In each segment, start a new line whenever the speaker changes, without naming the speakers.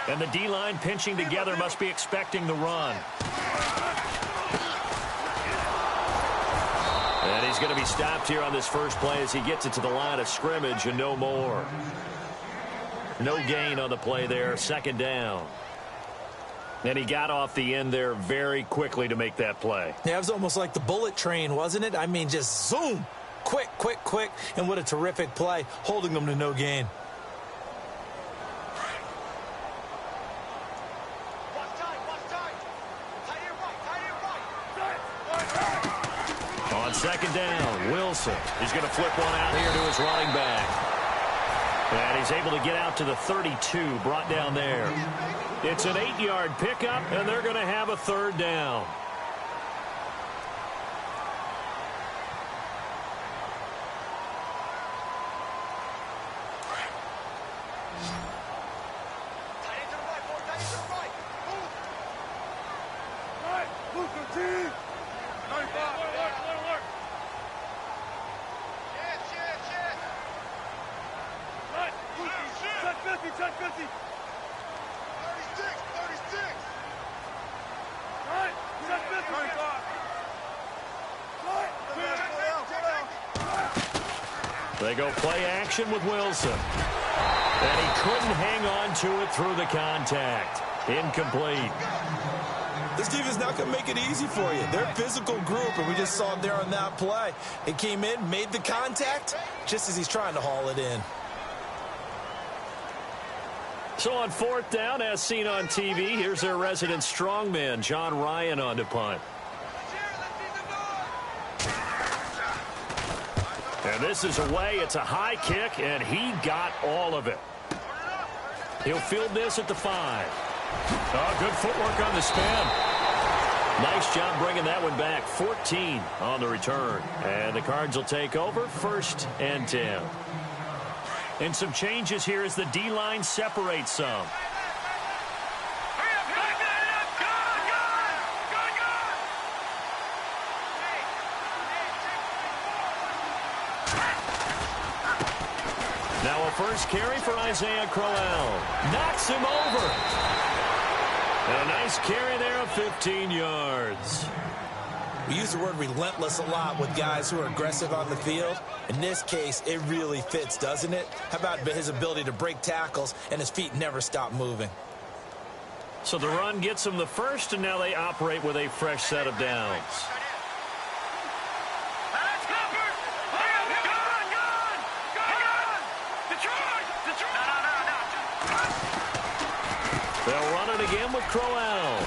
And the D-line pinching together must be expecting the run. And he's going to be stopped here on this first play as he gets it to the line of scrimmage and no more. No gain on the play there, second down. And he got off the end there very quickly to make that play.
Yeah, it was almost like the bullet train, wasn't it? I mean, just zoom. Quick, quick, quick. And what a terrific play, holding them to no gain.
On second down, Wilson is going to flip one out here to his running back. And he's able to get out to the 32, brought down there. It's an 8-yard pickup, and they're going to have a third down. They go play action with Wilson. And he couldn't hang on to it through the contact. Incomplete.
This team is not going to make it easy for you. They're a physical group, and we just saw it there on that play. It came in, made the contact, just as he's trying to haul it in.
So on fourth down, as seen on TV, here's their resident strongman, John Ryan, on to punt. And this is away. It's a high kick, and he got all of it. He'll field this at the 5. Oh, good footwork on the spin. Nice job bringing that one back. 14 on the return. And the Cards will take over, 1st and 10. And some changes here as the D-line separates some. Now a first carry for Isaiah Crowell. Knocks him over. And a nice carry there of 15 yards.
We use the word relentless a lot with guys who are aggressive on the field. In this case, it really fits, doesn't it? How about his ability to break tackles and his feet never stop moving?
So the run gets him the first, and now they operate with a fresh set of downs. They'll run it again with Crowell.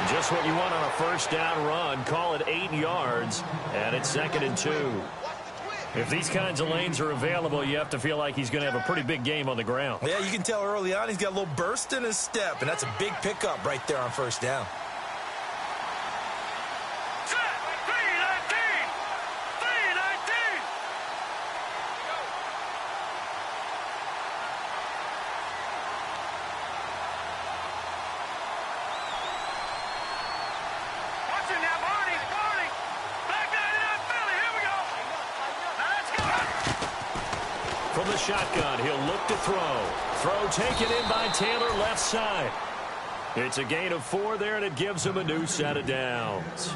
Just what you want on a first down run. Call it 8 yards, and it's 2nd and 2. If these kinds of lanes are available, you have to feel like he's going to have a pretty big game on the ground.
Yeah, you can tell early on he's got a little burst in his step, and that's a big pickup right there on first down.
From the shotgun, he'll look to throw. Throw taken in by Taylor, left side. It's a gain of 4 there, and it gives him a new set of downs.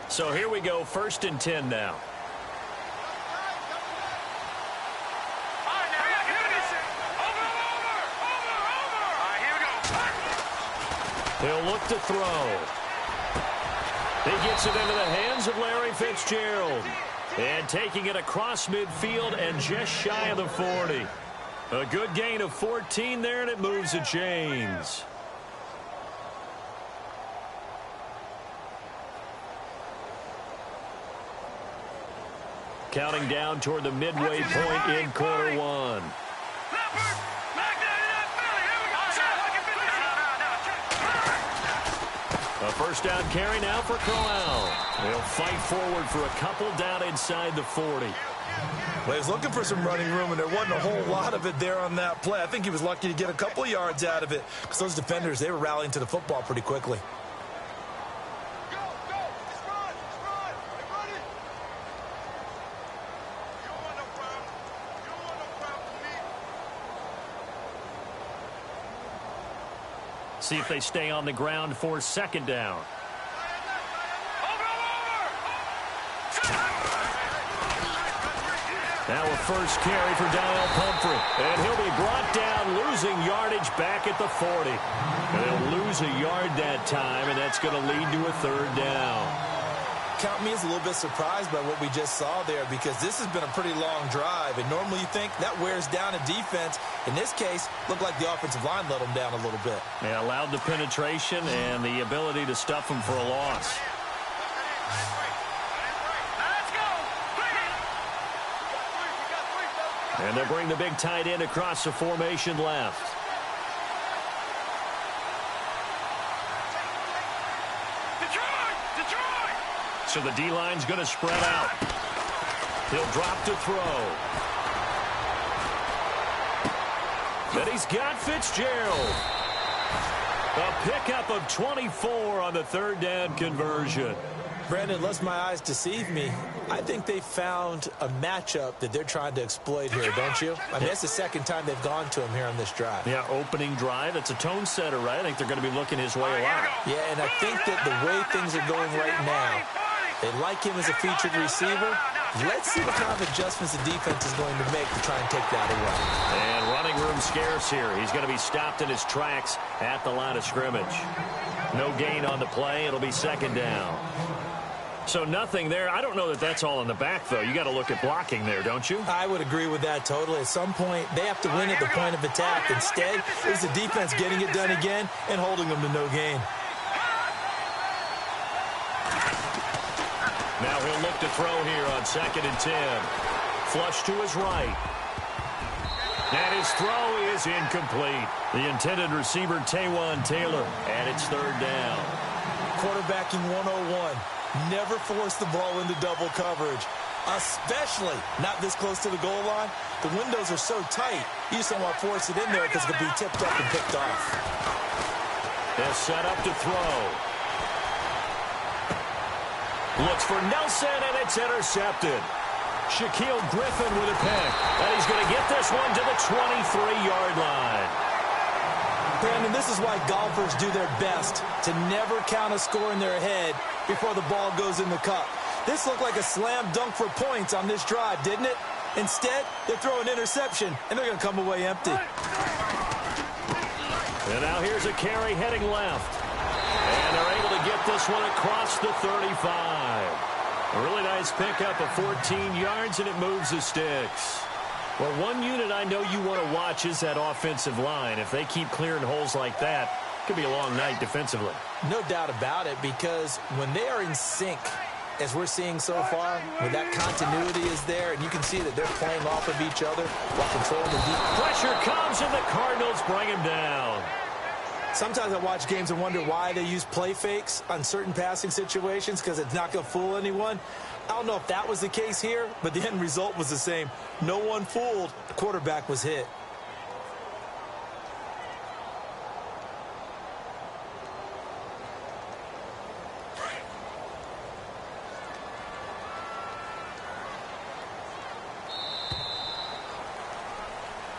So here we go, 1st and 10 now. He'll look to throw. He gets it into the hands of Larry Fitzgerald. And taking it across midfield and just shy of the 40. A good gain of 14 there, and it moves the chains. Counting down toward the midway point in quarter 1. A first down carry now for Crowell. He'll fight forward for a couple down inside the 40.
Well, he was looking for some running room, and there wasn't a whole lot of it there on that play. I think he was lucky to get a couple yards out of it because those defenders, they were rallying to the football pretty quickly.
See if they stay on the ground for second down. Now a first carry for Daniel Pumphrey. And he'll be brought down, losing yardage back at the 40. And they'll lose a yard that time, and that's going to lead to a third down.
Count me as a little bit surprised by what we just saw there, because this has been a pretty long drive, and normally you think that wears down a defense. In this case, looked like the offensive line let them down a little bit.
They allowed the penetration and the ability to stuff them for a loss. And they bring the big tight end across the formation left. So the D-line's going to spread out. He'll drop to throw. Then he's got Fitzgerald. A pickup of 24 on the third down conversion.
Brandon, unless my eyes deceive me, I think they found a matchup that they're trying to exploit here, don't you? I mean, that's the second time they've gone to him here on this drive.
Yeah, opening drive. It's a tone setter, right? I think they're going to be looking his way a lot.
Yeah, and I think that the way things are going right now, they like him as a featured receiver. Let's see what kind of adjustments the defense is going to make to try and take that away.
And running room scarce here. He's going to be stopped in his tracks at the line of scrimmage. No gain on the play. It'll be second down. So nothing there. I don't know that that's all in the back, though. You got to look at blocking there, don't you?
I would agree with that totally. At some point, they have to win at the point of attack. Instead, it was the defense getting it done again and holding them to no gain.
Now he'll look to throw here on 2nd and 10. Flush to his right. And his throw is incomplete. The intended receiver, Taywan Taylor, and it's third down.
Quarterbacking 101. Never force the ball into double coverage, especially not this close to the goal line. The windows are so tight, you just don't want to force it in there because it could be tipped up and picked off.
They're set up to throw. Looks for Nelson, and it's intercepted. Shaquille Griffin with a pick, and he's going to get this one to the 23-yard line.
Brandon, this is why golfers do their best to never count a score in their head before the ball goes in the cup. This looked like a slam dunk for points on this drive, didn't it? Instead, they throw an interception, and they're going to come away empty.
And now here's a carry heading left. And they're able to get this one across the 35. A really nice pickup of 14 yards, and it moves the sticks. Well, one unit I know you want to watch is that offensive line. If they keep clearing holes like that, it could be a long night defensively.
No doubt about it, because when they are in sync, as we're seeing so far, when that continuity is there, and you can see that they're playing off of each other while controlling the deep.
Pressure comes, and the Cardinals bring him down.
Sometimes I watch games and wonder why they use play fakes on certain passing situations, because it's not going to fool anyone. I don't know if that was the case here, but the end result was the same. No one fooled. The quarterback was hit.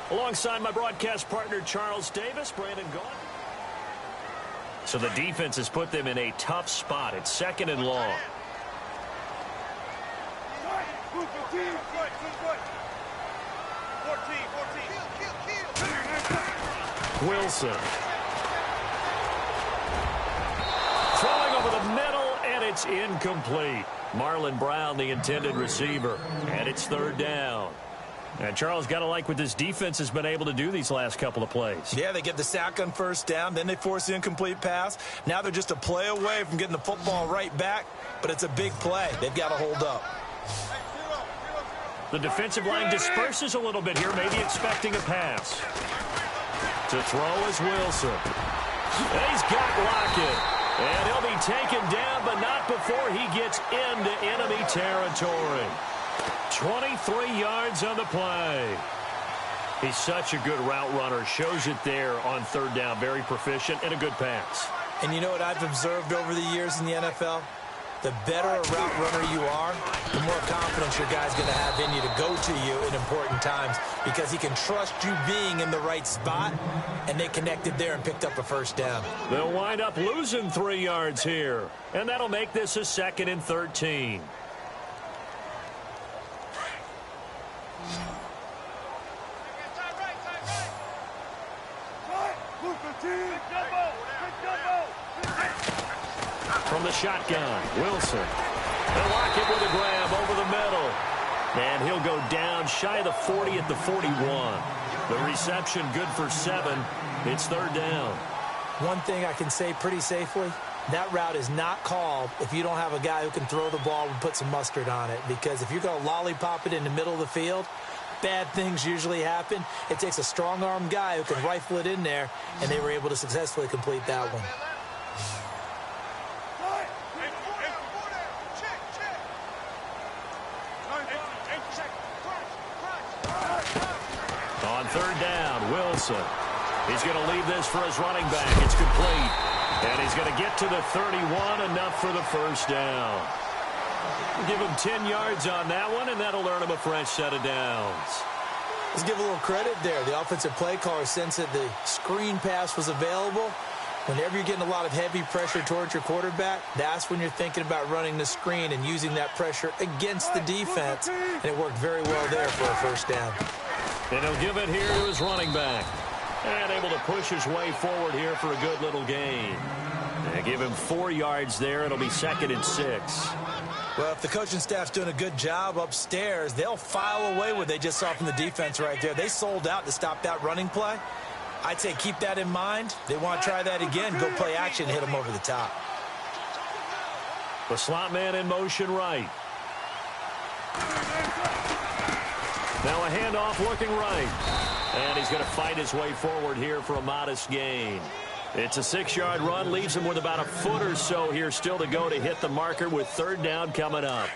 Alongside my broadcast partner, Charles Davis, Brandon Gaughan. So the defense has put them in a tough spot. It's 2nd and long. Wilson. Throwing over the middle, and it's incomplete. Marlon Brown, the intended receiver, and it's third down. And Charles, got to like what this defense has been able to do these last couple of plays.
Yeah, they get the sack on first down, then they force the incomplete pass. Now they're just a play away from getting the football right back, but it's a big play. They've got to hold up.
The defensive line disperses a little bit here, maybe expecting a pass. To throw is Wilson. And he's got Lockett. And he'll be taken down, but not before he gets into enemy territory. 23 yards on the play. He's such a good route runner. Shows it there on third down. Very proficient and a good pass.
And you know what I've observed over the years in the NFL? The better a route runner you are, the more confidence your guy's going to have in you to go to you in important times because he can trust you being in the right spot, and they connected there and picked up a first down.
They'll wind up losing 3 yards here, and that'll make this a 2nd and 13. From the shotgun, Wilson. They'll lock it with a grab over the middle. And he'll go down shy of the 40 at the 41. The reception good for 7. It's 3rd down.
One thing I can say pretty safely, that route is not called if you don't have a guy who can throw the ball and put some mustard on it. Because if you're going to lollipop it in the middle of the field, bad things usually happen. It takes a strong-arm guy who can rifle it in there, and they were able to successfully complete that one.
On 3rd down, Wilson. He's going to leave this for his running back. It's complete. And he's going to get to the 31, enough for the first down. Give him 10 yards on that one, and that'll earn him a fresh set of downs.
Let's give a little credit there. The offensive play caller sensed that the screen pass was available. Whenever you're getting a lot of heavy pressure towards your quarterback, that's when you're thinking about running the screen and using that pressure against the defense. And it worked very well there for a first down.
And he'll give it here to his running back. And able to push his way forward here for a good little gain. And give him 4 yards there. It'll be 2nd and 6.
Well, if the coaching staff's doing a good job upstairs, they'll file away what they just saw from the defense right there. They sold out to stop that running play. I'd say keep that in mind. They want to try that again, go play action, hit them over the top.
The slot man in motion right. Now a handoff looking right. And he's going to fight his way forward here for a modest gain. It's a 6-yard run, leaves him with about a foot or so here still to go to hit the marker with 3rd down coming up.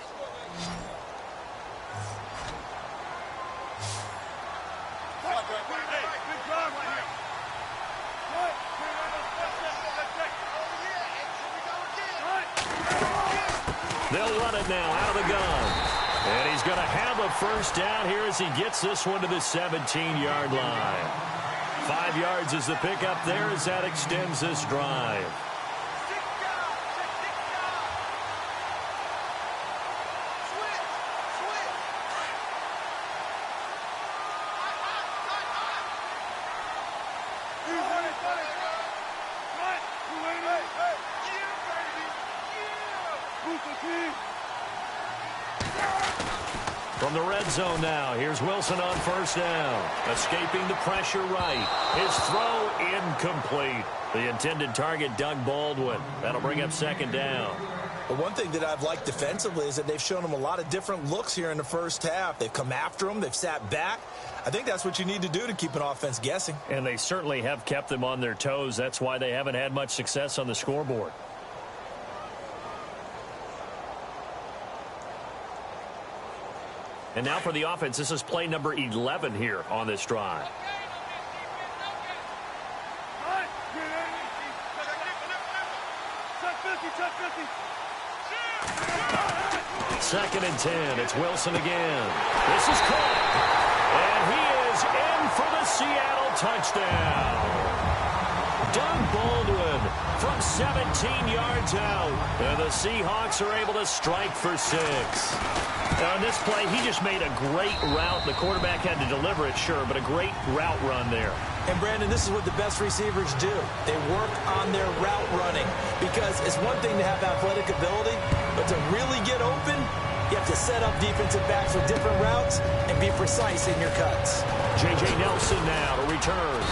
They'll run it now out of the gun. And he's going to have a first down here as he gets this one to the 17-yard line. 5 yards is the pickup there as that extends this drive. From the red zone now, here's Wilson on first down. Escaping the pressure right. His throw incomplete. The intended target, Doug Baldwin. That'll bring up 2nd down.
But one thing that I've liked defensively is that they've shown him a lot of different looks here in the first half. They've come after him. They've sat back. I think that's what you need to do to keep an offense guessing.
And they certainly have kept them on their toes. That's why they haven't had much success on the scoreboard. And now for the offense, this is play number 11 here on this drive. Second and 10. It's Wilson again. This is caught. And he is in for the Seattle touchdown. Doug Baldwin from 17 yards out. And the Seahawks are able to strike for 6. On this play, he just made a great route. The quarterback had to deliver it, sure, but a great route run there.
And, Brandon, this is what the best receivers do. They work on their route running because it's one thing to have athletic ability, but to really get open, you have to set up defensive backs with different routes and be precise in your cuts.
J.J. Nelson now to return.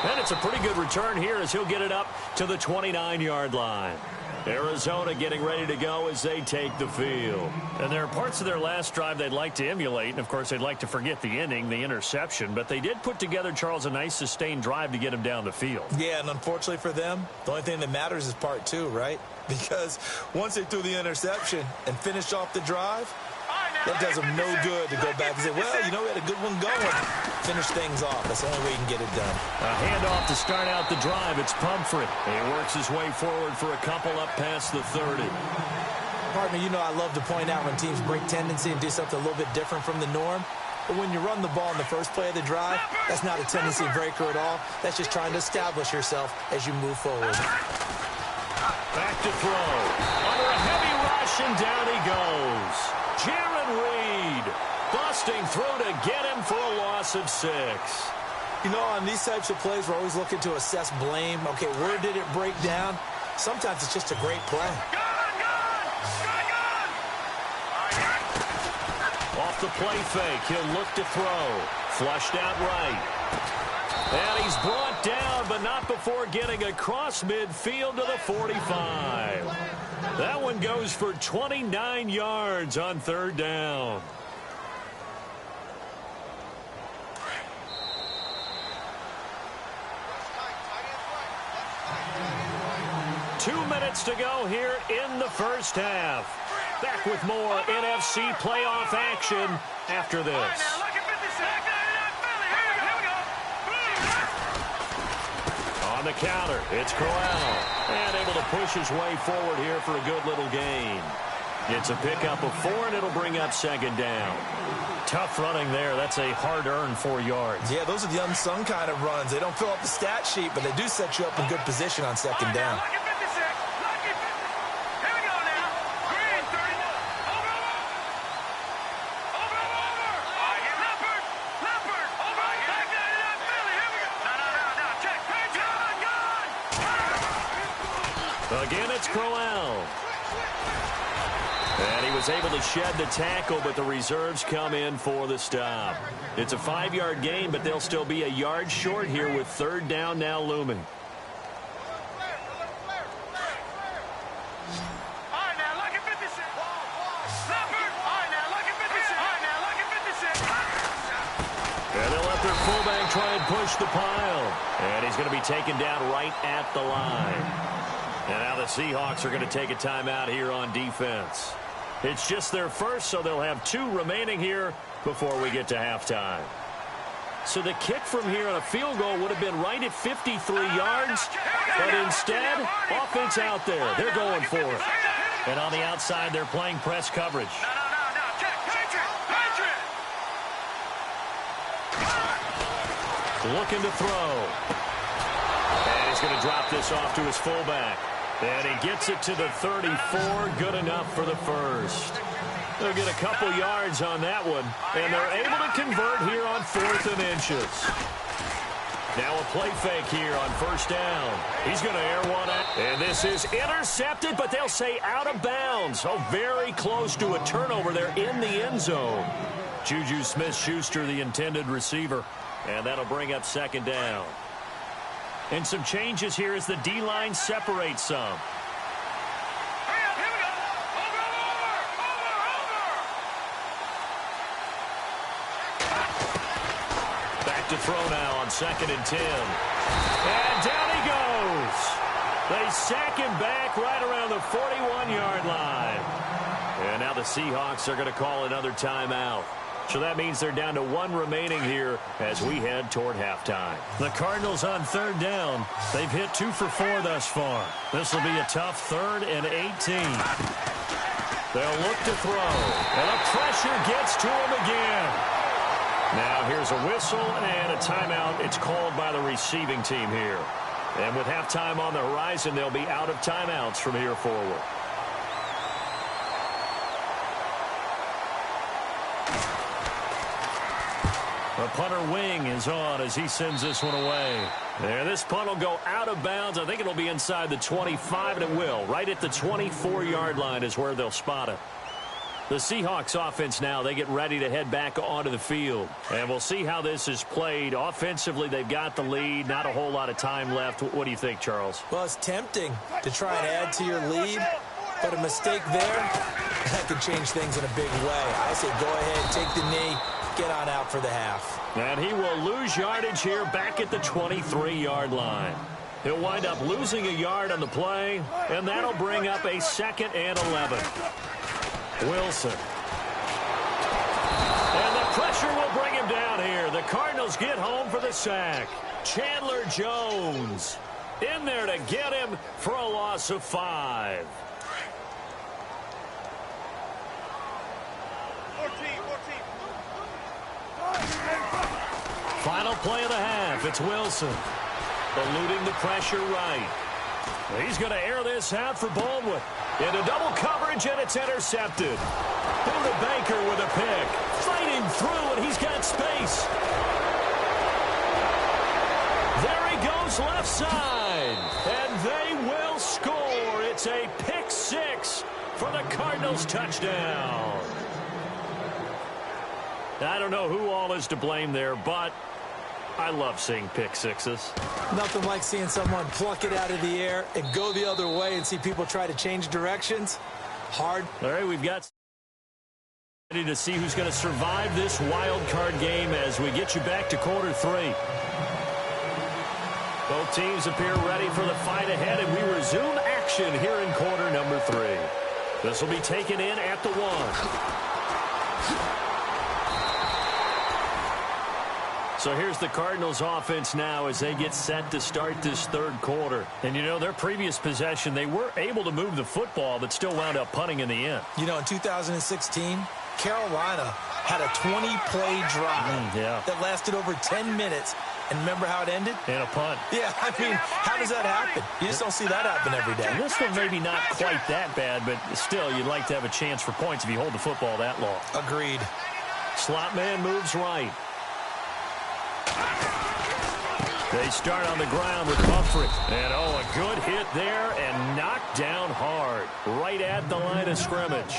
And it's a pretty good return here as he'll get it up to the 29-yard line. Arizona getting ready to go as they take the field. And there are parts of their last drive they'd like to emulate. And, of course, they'd like to forget the inning, the interception. But they did put together, Charles, a nice sustained drive to get him down the field.
Yeah, and unfortunately for them, the only thing that matters is part 2, right? Because once they threw the interception and finished off the drive, that does them no good to go back and say, well, you know, we had a good one going. Finish things off. That's the only way you can get it done.
A handoff to start out the drive. It's Pumphrey. He works his way forward for a couple up past the 30.
Partner, you know I love to point out when teams break tendency and do something a little bit different from the norm. But when you run the ball in the first play of the drive, that's not a tendency breaker at all. That's just trying to establish yourself as you move forward.
Back to throw. Under a heavy rush, and down he goes. Jaron Reed busting through to get him for a loss of 6.
You know, on these types of plays, we're always looking to assess blame. Okay, where did it break down? Sometimes it's just a great play.
Off the play fake, he'll look to throw. Flushed out right. And he's brought down, but not before getting across midfield to the 45. That one goes for 29 yards on 3rd down. Two minutes to go here in the first half. Back with more NFC playoff action after this. On the counter, it's Corral. And able to push his way forward here for a good little gain. It's a pickup of 4, and it'll bring up 2nd down. Tough running there. That's a hard-earned 4 yards.
Yeah, those are the unsung kind of runs. They don't fill up the stat sheet, but they do set you up in good position on 2nd down.
Again, it's Crowell. And he was able to shed the tackle, but the reserves come in for the stop. It's a 5-yard gain, but they'll still be a yard short here with 3rd down now looming. And they'll let their fullback try and push the pile. And he's going to be taken down right at the line. And now the Seahawks are going to take a timeout here on defense. It's just their first, so they'll have 2 remaining here before we get to halftime. So the kick from here on a field goal would have been right at 53 yards, but instead, offense out there. They're going for it. And on the outside, they're playing press coverage. Looking to throw. And he's going to drop this off to his fullback. And he gets it to the 34, good enough for the first. They'll get a couple yards on that one, and they're able to convert here on 4th and inches. Now a play fake here on 1st down. He's going to air one out. And this is intercepted, but they'll say out of bounds. Oh, very close to a turnover there in the end zone. Juju Smith-Schuster, the intended receiver. And that'll bring up 2nd down. And some changes here as the D-line separates some. Back to throw now on 2nd and 10. And down he goes. They sack him back right around the 41-yard line. And now the Seahawks are going to call another timeout. So that means they're down to 1 remaining here as we head toward halftime. The Cardinals on 3rd down. They've hit 2 for 4 thus far. This will be a tough 3rd and 18. They'll look to throw. And the pressure gets to him again. Now here's a whistle and a timeout. It's called by the receiving team here. And with halftime on the horizon, they'll be out of timeouts from here forward. The punter wing is on as he sends this one away. There, this punt will go out of bounds. I think it'll be inside the 25, and it will. Right at the 24-yard line is where they'll spot it. The Seahawks offense now, they get ready to head back onto the field. And we'll see how this is played. Offensively, they've got the lead. Not a whole lot of time left. What do you think, Charles?
Well, it's tempting to try and add to your lead, but a mistake there, that could change things in a big way. I say go ahead, take the knee, get on out for the half.
And he will lose yardage here back at the 23-yard line. He'll wind up losing a yard on the play, and that'll bring up a 2nd and 11. Wilson. And the pressure will bring him down here. The Cardinals get home for the sack. Chandler Jones in there to get him for a loss of 5. Final play of the half. It's Wilson. Eluding the pressure right. He's going to air this out for Baldwin. Into double coverage, and it's intercepted. Buda Baker with a pick. Fighting through, and he's got space. There he goes left side. And they will score. It's a pick six for the Cardinals touchdown. I don't know who all is to blame there, but I love seeing pick sixes.
Nothing like seeing someone pluck it out of the air and go the other way and see people try to change directions. Hard.
All right, we've got ready to see who's going to survive this wild card game as we get you back to quarter three. Both teams appear ready for the fight ahead, and we resume action here in quarter number three. This will be taken in at the 1. So here's the Cardinals offense now as they get set to start this third quarter. And, you know, their previous possession, they were able to move the football but still wound up punting in the end.
You know, in 2016, Carolina had a 20-play drive that lasted over 10 minutes. And remember how it ended?
In a punt.
Yeah, I mean, how does that happen? You just don't see that happen every day.
And this one maybe not quite that bad, but still, you'd like to have a chance for points if you hold the football that long.
Agreed.
Slot man moves right. They start on the ground with Humphrey. And, oh, a good hit there and knocked down hard. Right at the line of scrimmage.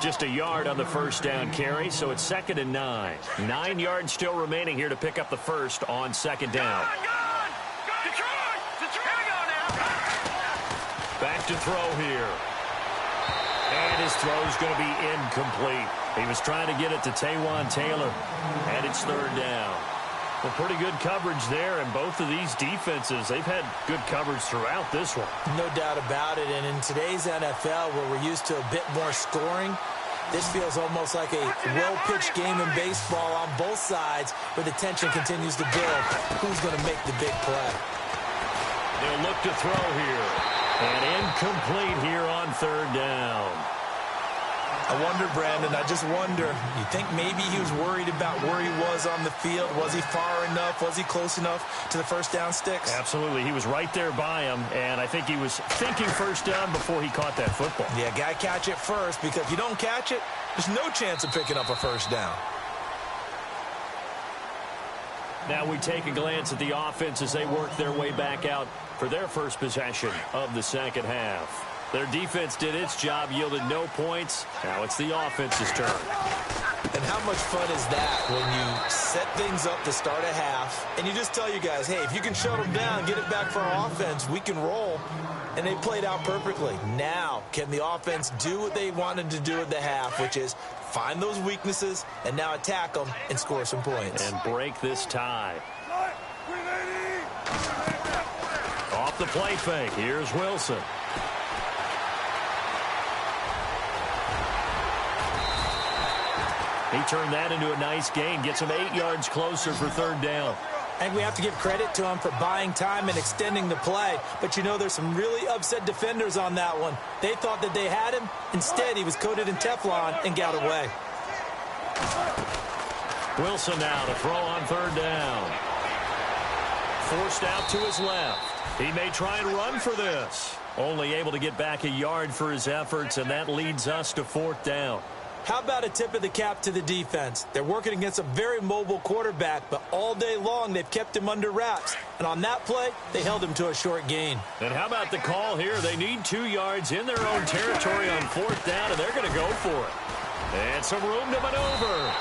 Just a yard on the first down carry, so it's 2nd and 9. 9 yards still remaining here to pick up the first on 2nd down. Back to throw here. And his throw's going to be incomplete. He was trying to get it to Taywan Taylor. And it's 3rd down. Well, pretty good coverage there, and both of these defenses, they've had good coverage throughout this one.
No doubt about it, and in today's NFL, where we're used to a bit more scoring, this feels almost like a well-pitched game in baseball on both sides, where the tension continues to build. Who's going to make the big play?
They'll look to throw here, and incomplete here on 3rd down.
I wonder, Brandon, I just wonder, you think maybe he was worried about where he was on the field? Was he far enough? Was he close enough to the first down sticks?
Absolutely. He was right there by him, and I think he was thinking first down before he caught that football.
Yeah, got to catch it first, because if you don't catch it, there's no chance of picking up a first down.
Now we take a glance at the offense as they work their way back out for their first possession of the second half. Their defense did its job, yielded no points. Now it's the offense's turn.
And how much fun is that when you set things up to start a half, and you just tell you guys, hey, if you can shut them down, get it back for our offense, we can roll. And they played out perfectly. Now, can the offense do what they wanted to do at the half, which is find those weaknesses and now attack them and score some points.
And break this tie. Off the play fake. Here's Wilson. He turned that into a nice gain. Gets him 8 yards closer for 3rd down.
And we have to give credit to him for buying time and extending the play. But, you know, there's some really upset defenders on that one. They thought that they had him. Instead, he was coated in Teflon and got away.
Wilson now to throw on 3rd down. Forced out to his left. He may try and run for this. Only able to get back a yard for his efforts, and that leads us to 4th down.
How about a tip of the cap to the defense? They're working against a very mobile quarterback, but all day long they've kept him under wraps. And on that play, they held him to a short gain.
And how about the call here? They need 2 yards in their own territory on 4th down, and they're going to go for it. And some room to maneuver.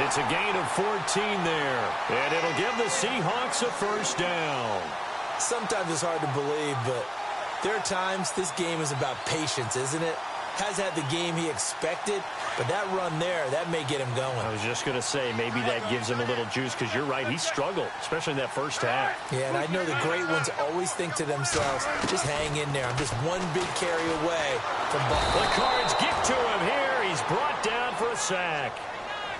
It's a gain of 14 there, and it'll give the Seahawks a 1st down.
Sometimes it's hard to believe, but there are times this game is about patience, isn't it? Has had the game he expected, but that run there, that may get him going.
I was just going to say, maybe that gives him a little juice, because you're right, he struggled, especially in that first half.
Yeah, and I know the great ones always think to themselves, just hang in there. I'm just one big carry away from ball.
The Cards get to him here. He's brought down for a sack.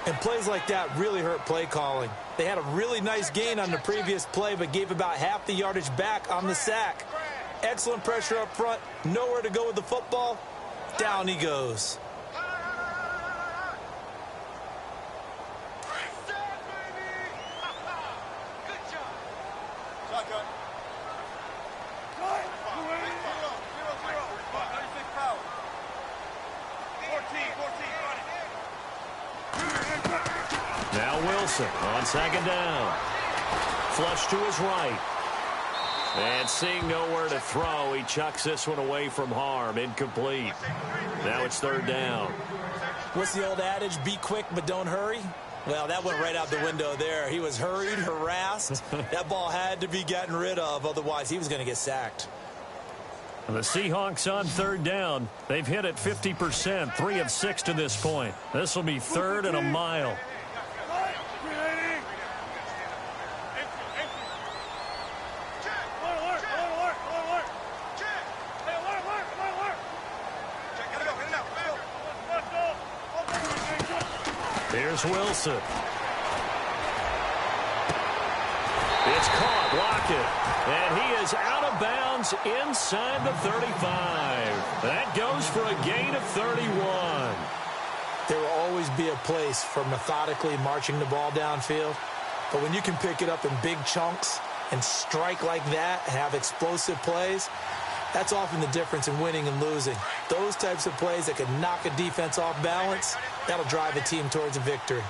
And plays like that really hurt play calling. They had a really nice gain on the previous play, but gave about half the yardage back on the sack. Excellent pressure up front, nowhere to go with the football. Down he goes.
Wilson on second down. Flush to his right. And seeing nowhere to throw, he chucks this one away from harm. Incomplete. Now it's third down.
What's the old adage? Be quick, but don't hurry. Well, that went right out the window there. He was hurried, harassed. That ball had to be gotten rid of. Otherwise, he was going to get sacked.
The Seahawks on third down. They've hit it 50%, 3 of 6 to this point. This will be third and a mile. Here's Wilson. It's caught, Lockett, and he is out of bounds inside the 35. That goes for a gain of 31.
There will always be a place for methodically marching the ball downfield, but when you can pick it up in big chunks and strike like that, have explosive plays, that's often the difference in winning and losing. Those types of plays that can knock a defense off balance, that'll drive a team towards a victory.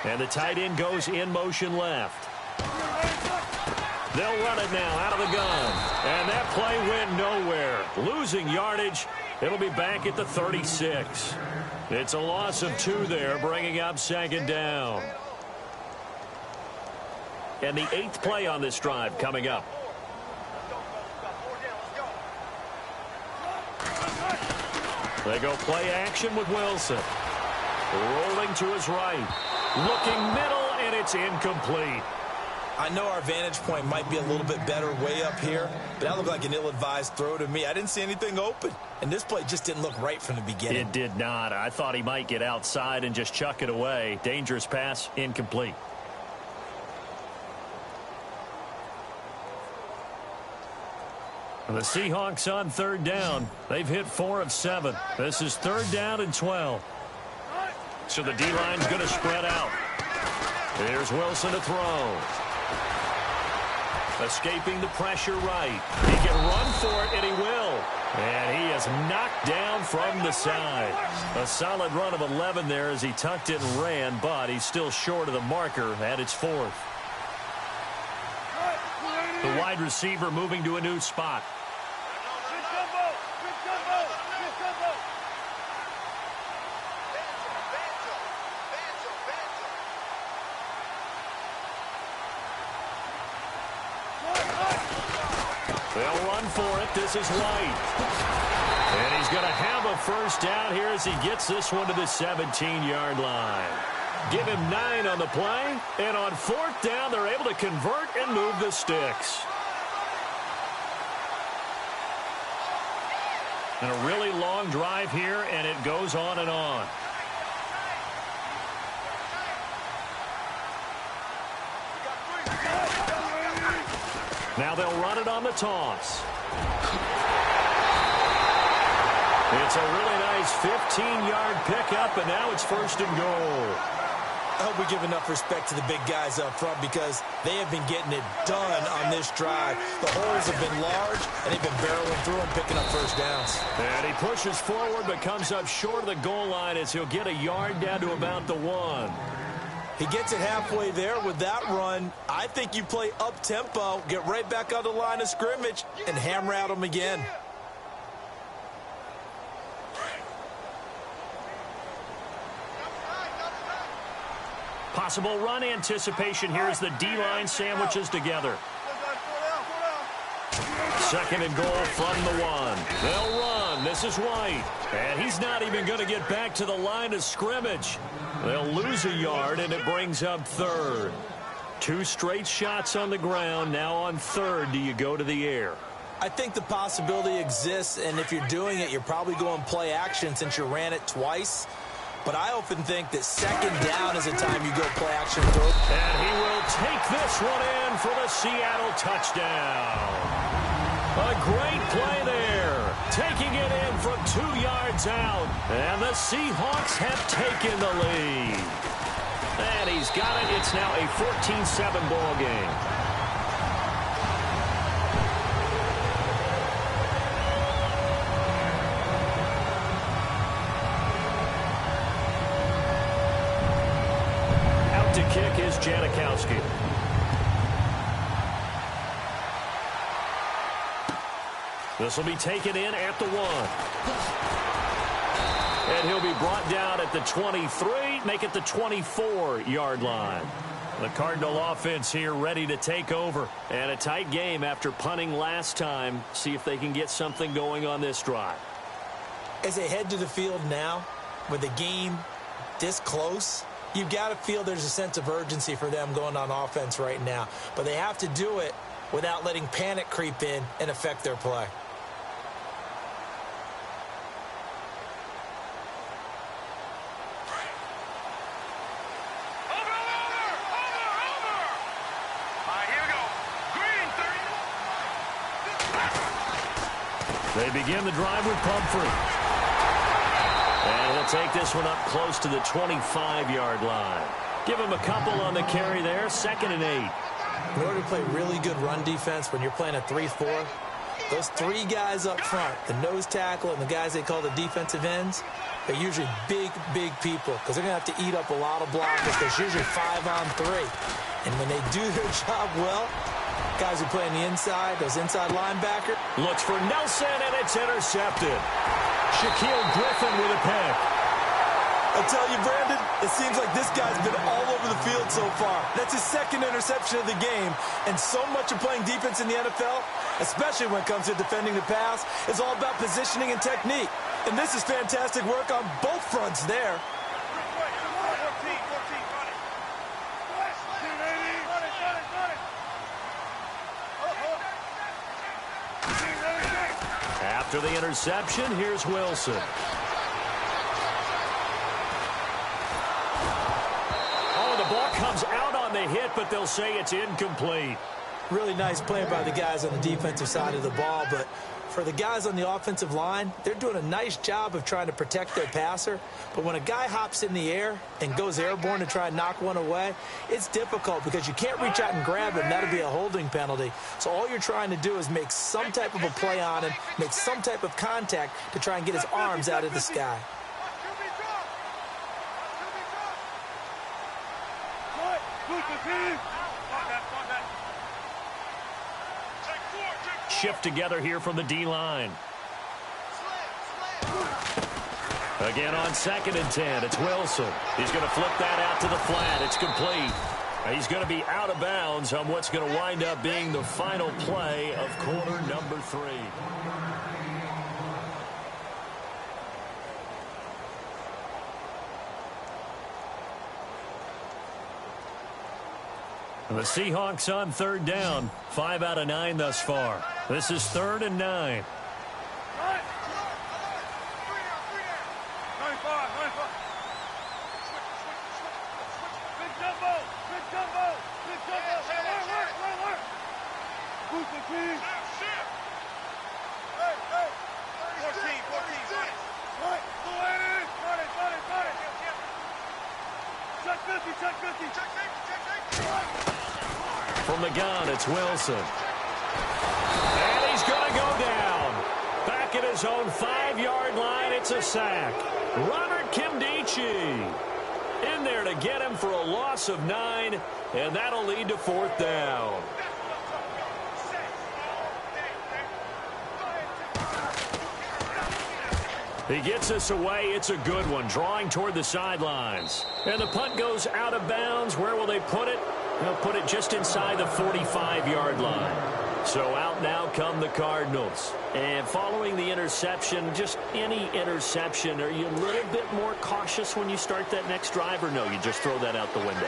And the tight end goes in motion left. They'll run it now out of the gun. And that play went nowhere. Losing yardage. It'll be back at the 36. It's a loss of 2 there, bringing up second down. And the 8th play on this drive coming up. They go play action with Wilson. Rolling to his right. Looking middle, and it's incomplete.
I know our vantage point might be a little bit better way up here, but that looked like an ill-advised throw to me. I didn't see anything open, and this play just didn't look right from the beginning.
It did not. I thought he might get outside and just chuck it away. Dangerous pass, incomplete. The Seahawks on third down. They've hit 4 of 7. This is third down and 12. So the D-line's going to spread out. Here's Wilson to throw. Escaping the pressure right. He can run for it, and he will. And he is knocked down from the side. A solid run of 11 there as he tucked it and ran, but he's still short of the marker at its 4th. The wide receiver moving to a new spot. They'll run for it. This is White. And he's going to have a first down here as he gets this one to the 17-yard line. Give him 9 on the play. And on 4th down, they're able to convert and move the sticks. And a really long drive here, and it goes on and on. Now they'll run it on the toss. It's a really nice 15-yard pickup, and now it's 1st and goal.
I hope we give enough respect to the big guys up front because they have been getting it done on this drive. The holes have been large, and they've been barreling through them, picking up first downs.
And he pushes forward but comes up short of the goal line as he'll get a yard down to about the 1.
He gets it halfway there with that run. I think you play up-tempo, get right back on the line of scrimmage, and hammer at him again.
Possible run anticipation here as the D-line sandwiches together. 2nd and goal from the 1. They'll run. This is White. And he's not even going to get back to the line of scrimmage. They'll lose a yard, and it brings up 3rd. 2 straight shots on the ground. Now on 3rd, do you go to the air?
I think the possibility exists, and if you're doing it, you're probably going play action since you ran it twice. But I often think that 2nd down is the time you go play action through.
And he will take this one in for the Seattle touchdown. A great play there. Taking it in from 2 yards out. And the Seahawks have taken the lead. And he's got it. It's now a 14-7 ball game. kick is Janikowski. This will be taken in at the 1. And he'll be brought down at the 23, make it the 24-yard line. The Cardinal offense here ready to take over. And a tight game after punting last time. See if they can get something going on this drive.
As they head to the field now, with the game this close, you've got to feel there's a sense of urgency for them going on offense right now. But they have to do it without letting panic creep in and affect their play.
They begin the drive with Pumphrey. And he'll take this one up close to the 25-yard line. Give him a couple on the carry there, 2nd and 8.
In order to play really good run defense when you're playing a 3-4, those 3 guys up front, the nose tackle and the guys they call the defensive ends, they're usually big, big people because they're going to have to eat up a lot of blockers. There's usually 5 on 3. And when they do their job well, guys who play on the inside, those inside linebackers.
Looks for Nelson, and it's intercepted. Shaquille Griffin with a pick.
I tell you, Brandon, it seems like this guy's been all over the field so far. That's his 2nd interception of the game. And so much of playing defense in the NFL, especially when it comes to defending the pass, is all about positioning and technique. And this is fantastic work on both fronts there.
After the interception, here's Wilson. Oh, the ball comes out on the hit, but they'll say it's incomplete.
Really nice play by the guys on the defensive side of the ball, but for the guys on the offensive line, they're doing a nice job of trying to protect their passer. But when a guy hops in the air and goes airborne to try and knock one away, it's difficult because you can't reach out and grab him. That'll be a holding penalty. So all you're trying to do is make some type of a play on him, make some type of contact to try and get his arms out of the sky.
Shift together here from the D-line. Again on 2nd and 10, it's Wilson. He's going to flip that out to the flat. It's complete. He's going to be out of bounds on what's going to wind up being the final play of quarter number 3. The Seahawks on 3rd down. 5 out of 9 thus far. This is 3rd and 9. From the gun, it's Wilson. And he's going to go down. Back at his own 5-yard line, it's a sack. Robert Kimdichie in there to get him for a loss of 9, and that'll lead to 4th down. He gets us away. It's a good one, drawing toward the sidelines. And the punt goes out of bounds. Where will they put it? They'll put it just inside the 45-yard line. So out now come the Cardinals. And following the interception, just any interception, are you a little bit more cautious when you start that next drive, or no, you just throw that out the window?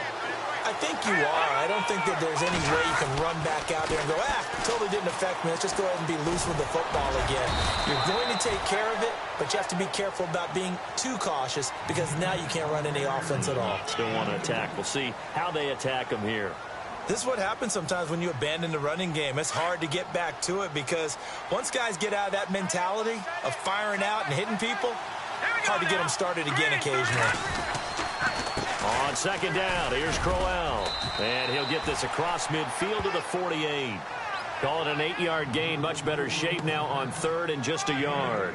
I think you are. I don't think that there's any way you can run back out there and go, totally didn't affect me. Let's just go ahead and be loose with the football again. You're going to take care of it, but you have to be careful about being too cautious because now you can't run any offense at all.
Still want to attack. We'll see how they attack them here.
This is what happens sometimes when you abandon the running game. It's hard to get back to it because once guys get out of that mentality of firing out and hitting people, hard to get them started again occasionally.
On 2nd down, here's Crowell. And he'll get this across midfield to the 48. Call it an 8-yard gain. Much better shape now on 3rd and just a yard.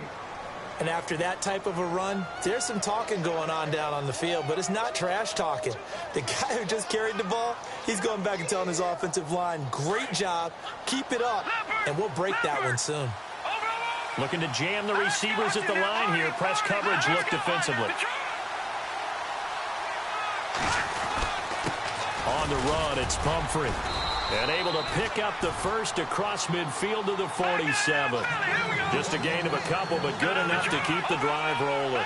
And after that type of a run, there's some talking going on down on the field, but it's not trash talking. The guy who just carried the ball, he's going back and telling his offensive line, great job, keep it up, and we'll break that one soon.
Looking to jam the receivers at the line here. Press coverage look defensively. On the run, it's Pumphrey. And able to pick up the first across midfield to the 47. Just a gain of a couple, but good enough to keep the drive rolling.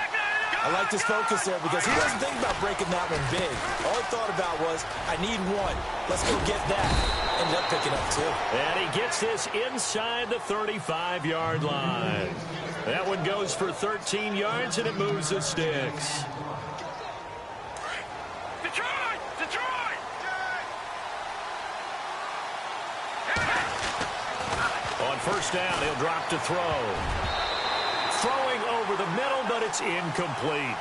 I like this focus there because he wasn't thinking about breaking that one big. All he thought about was, I need one. Let's go get that. Ended up picking up two.
And he gets this inside the 35-yard line. That one goes for 13 yards, and it moves the sticks. On first down, he'll drop to throw. Throwing over the middle, but it's incomplete.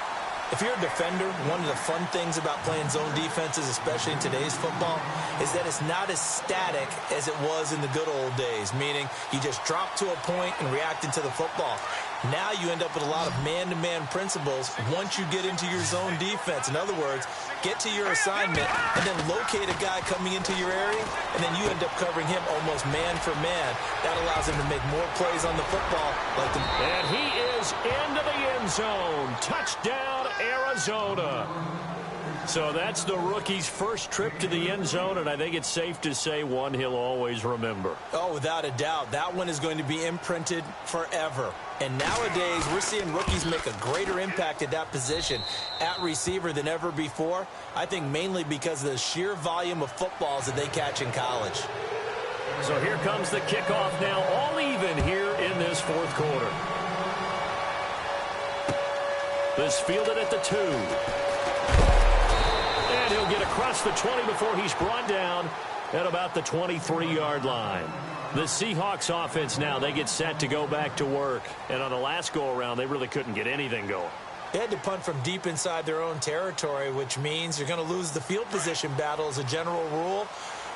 If you're a defender, one of the fun things about playing zone defenses, especially in today's football, is that it's not as static as it was in the good old days, meaning you just drop to a point and react into the football. Now you end up with a lot of man-to-man principles once you get into your zone defense. In other words, get to your assignment and then locate a guy coming into your area, and then you end up covering him almost man for man. That allows him to make more plays on the football.
And he is into the end zone. Touchdown, Arizona. So that's the rookie's first trip to the end zone, and I think it's safe to say one he'll always remember.
Oh, without a doubt. That one is going to be imprinted forever. And nowadays, we're seeing rookies make a greater impact at that position at receiver than ever before. I think mainly because of the sheer volume of footballs that they catch in college.
So here comes the kickoff now, all even here in this fourth quarter. This fielded at the 2. And he'll get across the 20 before he's brought down at about the 23-yard line. The Seahawks offense now, they get set to go back to work. And on the last go-around, they really couldn't get anything going.
They had to punt from deep inside their own territory, which means you're going to lose the field position battle as a general rule.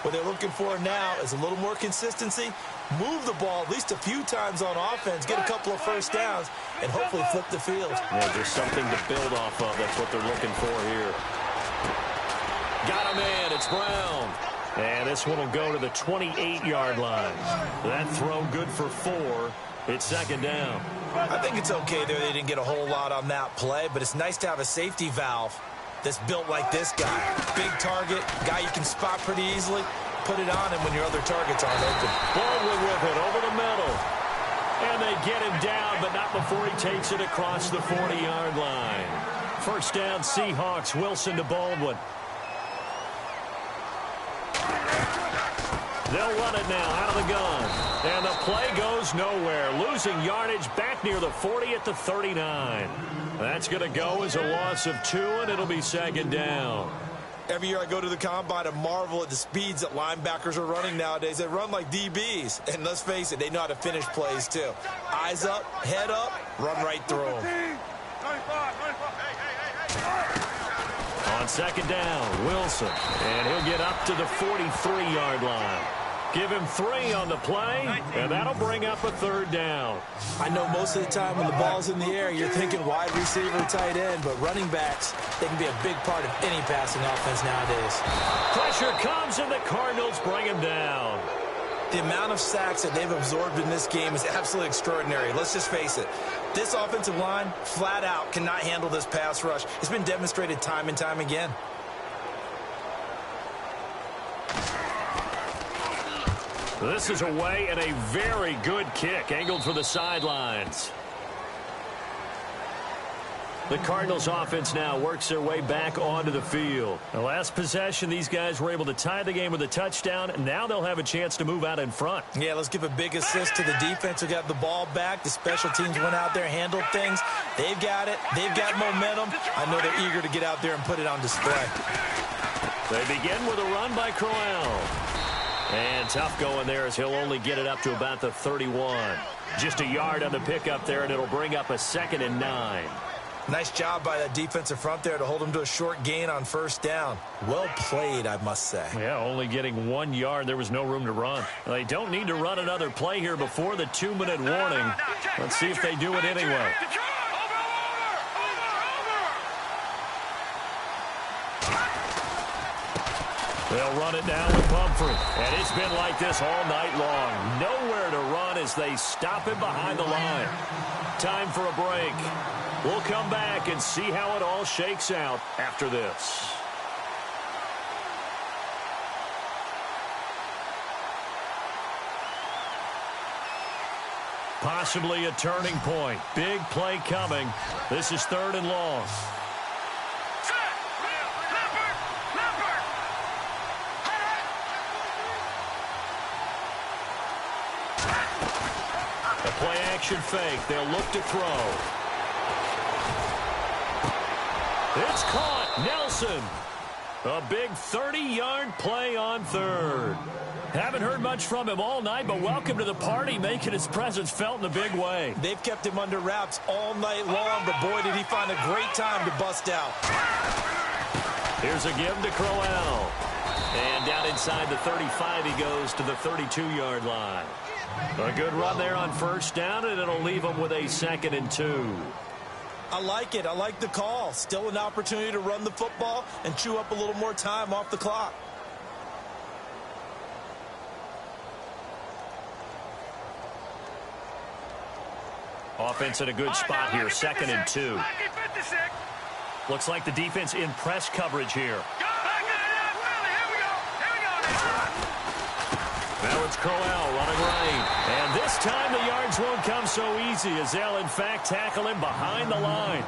What they're looking for now is a little more consistency, move the ball at least a few times on offense, get a couple of first downs, and hopefully flip the field.
Yeah, there's something to build off of. That's what they're looking for here. Got a man. It's Brown. And this one will go to the 28-yard line. That throw good for 4. It's second down.
I think it's okay there. They didn't get a whole lot on that play, but it's nice to have a safety valve that's built like this guy. Big target, guy you can spot pretty easily. Put it on him when your other targets aren't open.
Baldwin with it over the middle. And they get him down, but not before he takes it across the 40-yard line. First down, Seahawks. Wilson to Baldwin. They'll run it now out of the gun. And the play goes nowhere. Losing yardage back near the 40 at the 39. That's going to go as a loss of 2, and it'll be second down.
Every year I go to the combine and marvel at the speeds that linebackers are running nowadays. They run like DBs. And let's face it, they know how to finish plays too. Eyes up, head up, run right through them.
On second down, Wilson. And he'll get up to the 43-yard line. Give him 3 on the play, and that'll bring up a third down.
I know most of the time when the ball's in the air, you're thinking wide receiver, tight end, but running backs, they can be a big part of any passing offense nowadays.
Pressure comes, and the Cardinals bring him down.
The amount of sacks that they've absorbed in this game is absolutely extraordinary. Let's just face it. This offensive line, flat out, cannot handle this pass rush. It's been demonstrated time and time again.
This is away and a very good kick, angled for the sidelines. The Cardinals offense now works their way back onto the field. The last possession, these guys were able to tie the game with a touchdown, and now they'll have a chance to move out in front.
Yeah, let's give a big assist to the defense who got the ball back. The special teams went out there, handled things. They've got it. They've got momentum. I know they're eager to get out there and put it on display.
They begin with a run by Crowell. And tough going there as he'll only get it up to about the 31. Just a yard on the pickup there, and it'll bring up a 2nd and 9.
Nice job by that defensive front there to hold him to a short gain on first down. Well played, I must say.
Yeah, only getting 1 yard. There was no room to run. They don't need to run another play here before the 2-minute warning. Let's see if they do it anyway. They'll run it down with Pumphrey. And it's been like this all night long. Nowhere to run as they stop him behind the line. Time for a break. We'll come back and see how it all shakes out after this. Possibly a turning point. Big play coming. This is 3rd and long. A play action fake. They'll look to throw. It's caught. Nelson. A big 30-yard play on 3rd. Haven't heard much from him all night, but welcome to the party, making his presence felt in a big way.
They've kept him under wraps all night long, but boy, did he find a great time to bust out.
Here's a give to Crowell. And down inside the 35, he goes to the 32-yard line. A good run there on first down, and it'll leave him with a 2nd and 2.
I like it. I like the call. Still an opportunity to run the football and chew up a little more time off the clock.
Offense in a good spot here, 2nd and 2. Looks like the defense in press coverage here. Now it's Crowell running right. And this time the yards won't come so easy as they'll, in fact, tackle him behind the line.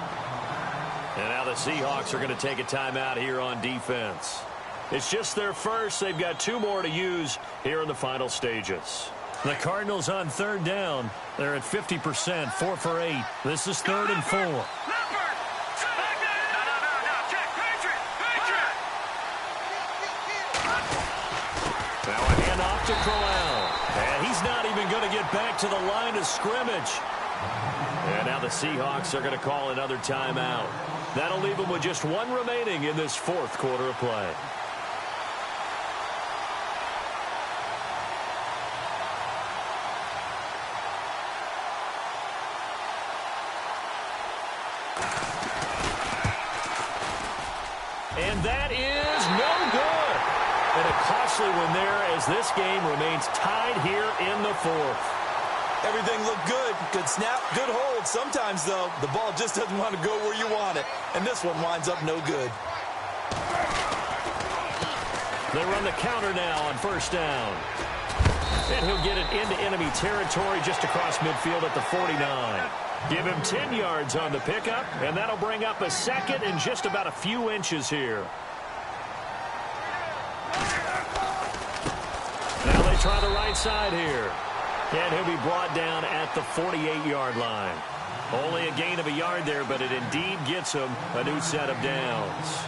And now the Seahawks are going to take a timeout here on defense. It's just their first. They've got 2 more to use here in the final stages. The Cardinals on 3rd down. They're at 50%, 4 for 8. This is 3rd and 4. Now a handoff to Crowell. And he's not even going to get back to the line of scrimmage. And now the Seahawks are going to call another timeout. That'll leave them with just 1 remaining in this 4th quarter of play. And that is no good. And a costly one there as this game remains tied here in the 4th.
Everything looked good. Good snap, good hold. Sometimes, though, the ball just doesn't want to go where you want it. And this one winds up no good.
They run the counter now on first down. And he'll get it into enemy territory just across midfield at the 49. Give him 10 yards on the pickup, and that'll bring up a 2nd and just about a few inches here. Now they try the right side here. And he'll be brought down at the 48-yard line. Only a gain of a yard there, but it indeed gets him a new set of downs.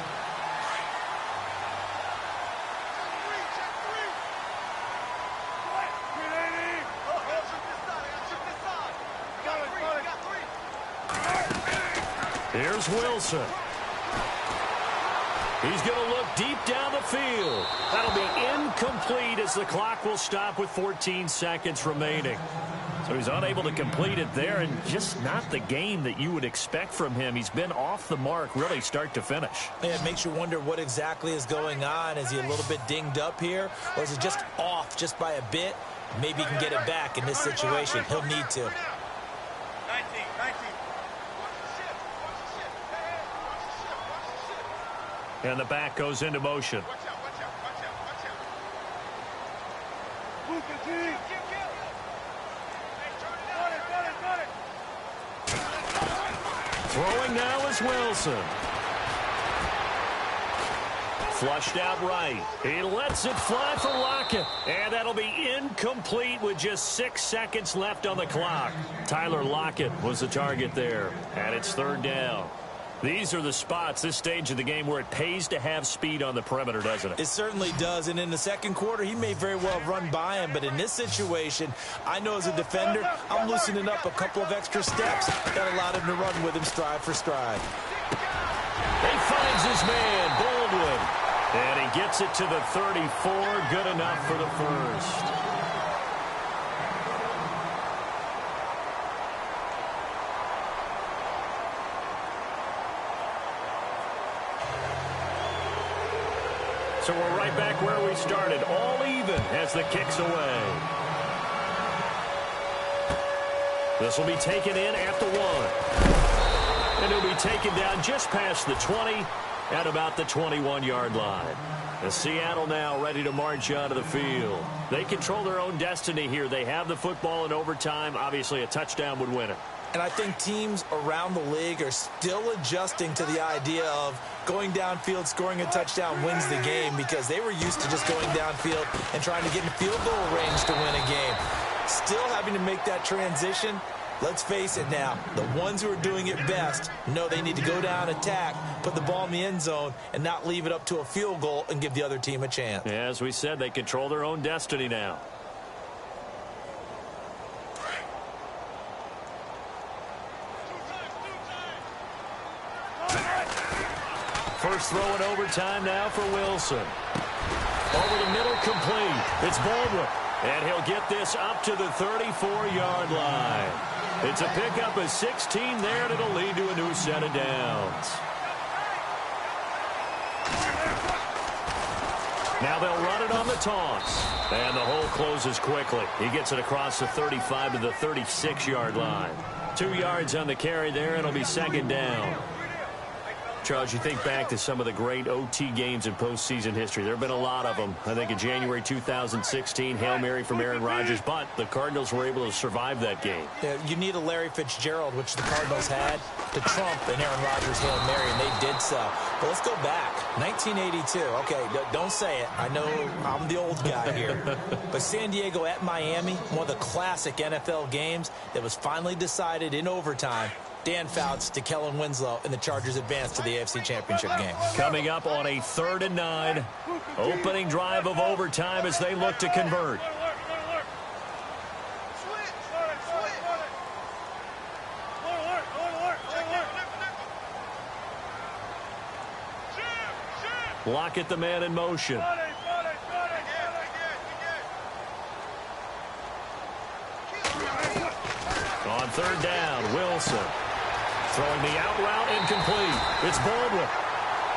Here's Wilson. He's going to look deep down the field. That'll be incomplete as the clock will stop with 14 seconds remaining. So he's unable to complete it there, and just not the game that you would expect from him. He's been off the mark really start to finish.
Yeah, it makes you wonder what exactly is going on. Is he a little bit dinged up here, or is it just off just by a bit? Maybe he can get it back in this situation. He'll need to.
And the back goes into motion. Throwing now is Wilson. Flushed out right. He lets it fly for Lockett. And that'll be incomplete with just 6 seconds left on the clock. Tyler Lockett was the target there. And it's 3rd down. These are the spots, this stage of the game, where it pays to have speed on the perimeter, doesn't it?
It certainly does, and in the second quarter, he may very well have run by him, but in this situation, I know as a defender, I'm loosening up a couple of extra steps that allowed him to run with him stride for stride.
He finds his man, Baldwin, and he gets it to the 34, good enough for the first. So we're right back where we started, all even as the kick's away. This will be taken in at the 1. And it'll be taken down just past the 20 at about the 21-yard line. And Seattle now ready to march out of the field. They control their own destiny here. They have the football in overtime. Obviously, a touchdown would win it.
And I think teams around the league are still adjusting to the idea of going downfield, scoring a touchdown wins the game, because they were used to just going downfield and trying to get in field goal range to win a game. Still having to make that transition. Let's face it now, the ones who are doing it best know they need to go down, attack, put the ball in the end zone, and not leave it up to a field goal and give the other team a chance.
Yeah, as we said, they control their own destiny now. First throw in overtime now for Wilson. Over the middle, complete. It's Baldwin. And he'll get this up to the 34-yard line. It's a pickup of 16 there, and it'll lead to a new set of downs. Now they'll run it on the toss. And the hole closes quickly. He gets it across the 35 to the 36-yard line. 2 yards on the carry there, and it'll be second down. Charles, you think back to some of the great OT games in postseason history. There have been a lot of them. I think in January 2016, Hail Mary from Aaron Rodgers, but the Cardinals were able to survive that game.
Yeah, you need a Larry Fitzgerald, which the Cardinals had, to trump an Aaron Rodgers Hail Mary, and they did so. But let's go back. 1982. Okay, don't say it. I know I'm the old guy here. But San Diego at Miami, one of the classic NFL games that was finally decided in overtime. Dan Fouts to Kellen Winslow, and the Chargers advance to the AFC Championship game.
Coming up on a 3rd and 9. Opening drive of overtime as they look to convert. Lockett, the man in motion. On 3rd down, Wilson. Throwing the out route, incomplete. It's Baldwin.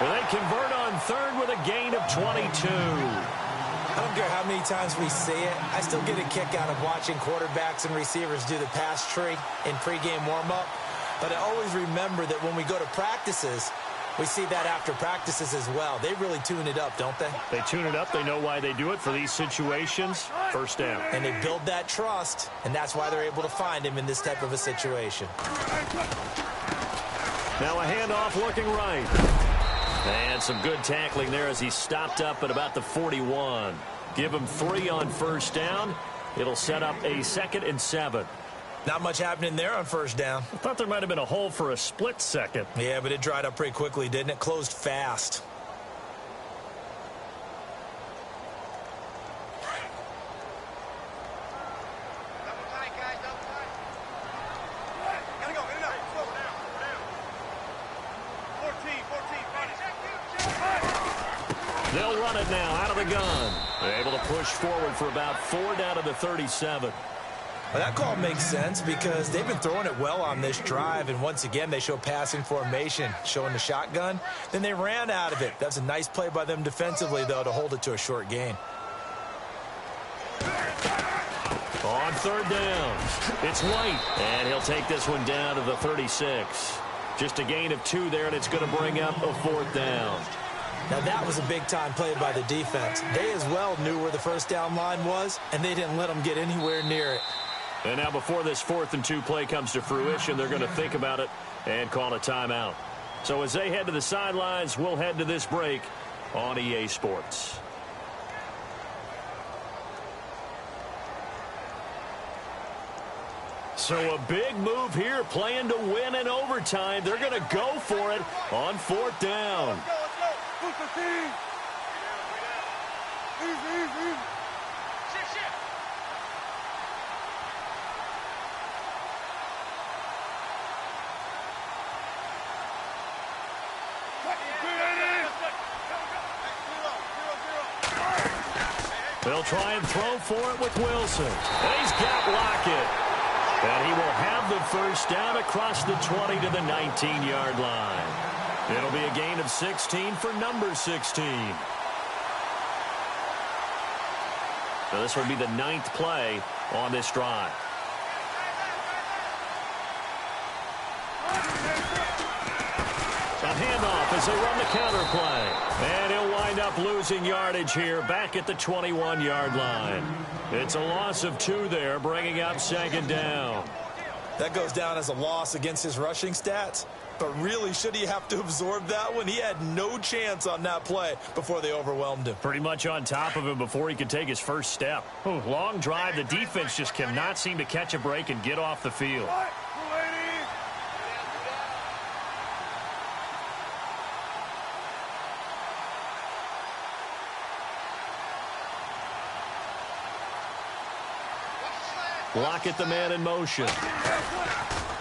And they convert on 3rd with a gain of 22.
I don't care how many times we see it. I still get a kick out of watching quarterbacks and receivers do the pass tree in pregame warm-up. But I always remember that when we go to practices, we see that after practices as well. They really tune it up, don't they?
They tune it up. They know why they do it for these situations. First down.
And they build that trust, and that's why they're able to find him in this type of a situation.
Now a handoff looking right. And some good tackling there as he stopped up at about the 41. Give him 3 on first down. It'll set up a 2nd and 7.
Not much happening there on first down.
I thought there might have been a hole for a split second.
Yeah, but it dried up pretty quickly, didn't it? Closed fast.
They'll run it now out of the gun. They're able to push forward for about 4 down to the 37.
Well, that call makes sense because they've been throwing it well on this drive, and once again they show passing formation, showing the shotgun. Then they ran out of it. That's a nice play by them defensively, though, to hold it to a short gain.
On 3rd down, it's White, and he'll take this one down to the 36. Just a gain of 2 there, and it's going to bring up a 4th down.
Now, that was a big-time play by the defense. They as well knew where the first down line was, and they didn't let them get anywhere near it.
And now before this 4th and 2 play comes to fruition, they're going to think about it and call a timeout. So as they head to the sidelines, we'll head to this break on EA Sports. So a big move here, playing to win in overtime. They're going to go for it on 4th down.
Let's go. Easy.
They'll try and throw for it with Wilson. And he's got Lockett. And he will have the first down across the 20 to the 19-yard line. It'll be a gain of 16 for number 16. So this will be the 9th play on this drive. A handoff as they run the counter play. And he'll wind up losing yardage here back at the 21-yard line. It's a loss of 2 there, bringing up 2nd down.
That goes down as a loss against his rushing stats. But really, should he have to absorb that one? He had no chance on that play before they overwhelmed him.
Pretty much on top of him before he could take his first step. Long drive. The defense just cannot seem to catch a break and get off the field. Lockett, the man in motion.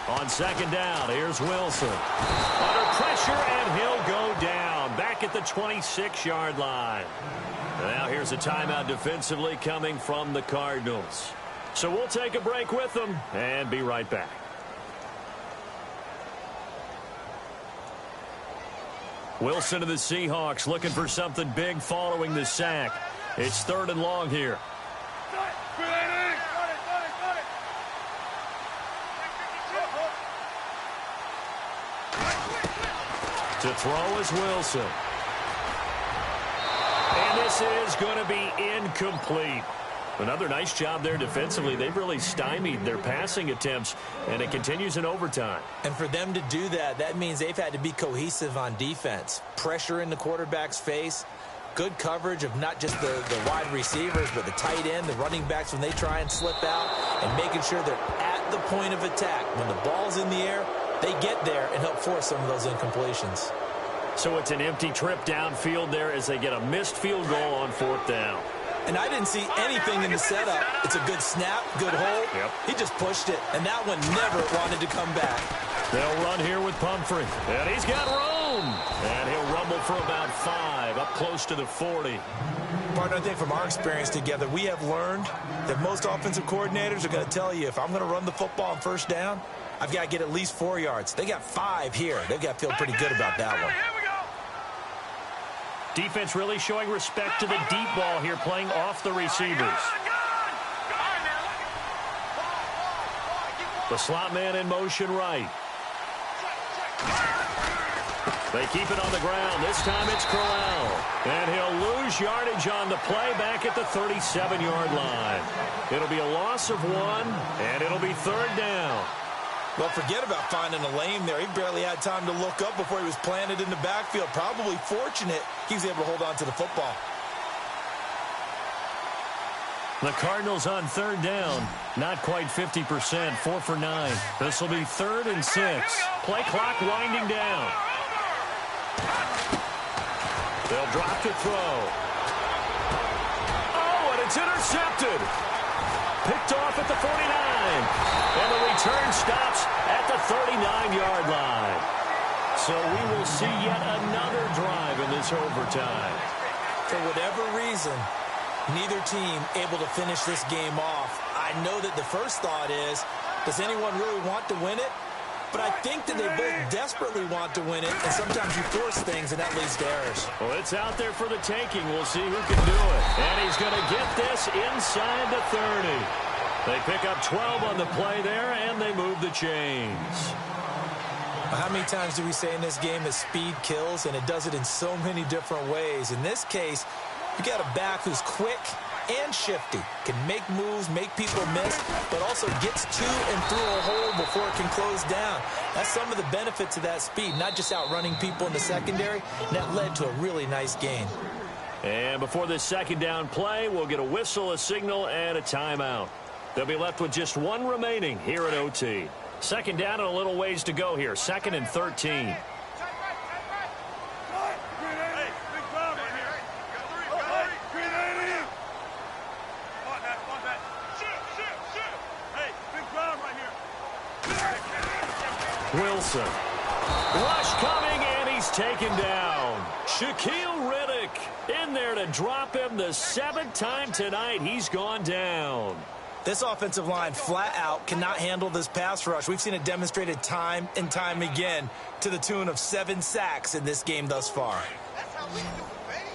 On 2nd down, here's Wilson. Under pressure, and he'll go down. Back at the 26-yard line. Now here's a timeout defensively coming from the Cardinals. So we'll take a break with them and be right back. Wilson to the Seahawks looking for something big following the sack. It's 3rd and long here. To throw is Wilson. And this is going to be incomplete. Another nice job there defensively. They've really stymied their passing attempts, and it continues in overtime.
And for them to do that, that means they've had to be cohesive on defense. Pressure in the quarterback's face. Good coverage of not just the wide receivers, but the tight end, the running backs when they try and slip out, and making sure they're at the point of attack. When the ball's in the air, they get there and help force some of those incompletions.
So it's an empty trip downfield there as they get a missed field goal on 4th down.
And I didn't see anything in the setup. It's a good snap, good hold.
Yep.
He just pushed it, and that one never wanted to come back.
They'll run here with Pumphrey. And he's got room. And he'll rumble for about 5, up close to the 40.
Partner, I think from our experience together, we have learned that most offensive coordinators are going to tell you, if I'm going to run the football on 1st down, I've got to get at least 4 yards. They got 5 here. They've got to feel pretty good about that one.
Defense really showing respect to the deep ball here, playing off the receivers. The slot man in motion right. They keep it on the ground. This time it's Crowell. And he'll lose yardage on the play back at the 37-yard line. It'll be a loss of 1, and it'll be 3rd down.
Well, forget about finding a lane there. He barely had time to look up before he was planted in the backfield. Probably fortunate he was able to hold on to the football.
The Cardinals on 3rd down. Not quite 50%, 4 for 9. This will be 3rd and 6. Play clock winding down. They'll drop to throw. Oh, and it's intercepted. Picked off at the 49. And the return stops at the 39-yard line. So we will see yet another drive in this overtime.
For whatever reason, neither team able to finish this game off. I know that the first thought is, does anyone really want to win it? But I think that they both desperately want to win it, and sometimes you force things, and that leads to errors.
Well, it's out there for the taking. We'll see who can do it. And he's going to get this inside the 30. They pick up 12 on the play there, and they move the chains.
How many times do we say in this game that speed kills, and it does it in so many different ways? In this case, you got a back who's quick and shifty, can make moves, make people miss, but also gets to and through a hole before it can close down. That's some of the benefits of that speed, not just outrunning people in the secondary. And that led to a really nice gain.
And before this 2nd down play, we'll get a whistle, a signal, and a timeout. They'll be left with just one remaining here at OT. Second down and a little ways to go here. 2nd and 13. Wilson. Rush coming, and he's taken down. Shaquille Riddick in there to drop him the 7th time tonight. He's gone down.
This offensive line flat out cannot handle this pass rush. We've seen it demonstrated time and time again to the tune of 7 sacks in this game thus far.
That's how we do it, baby.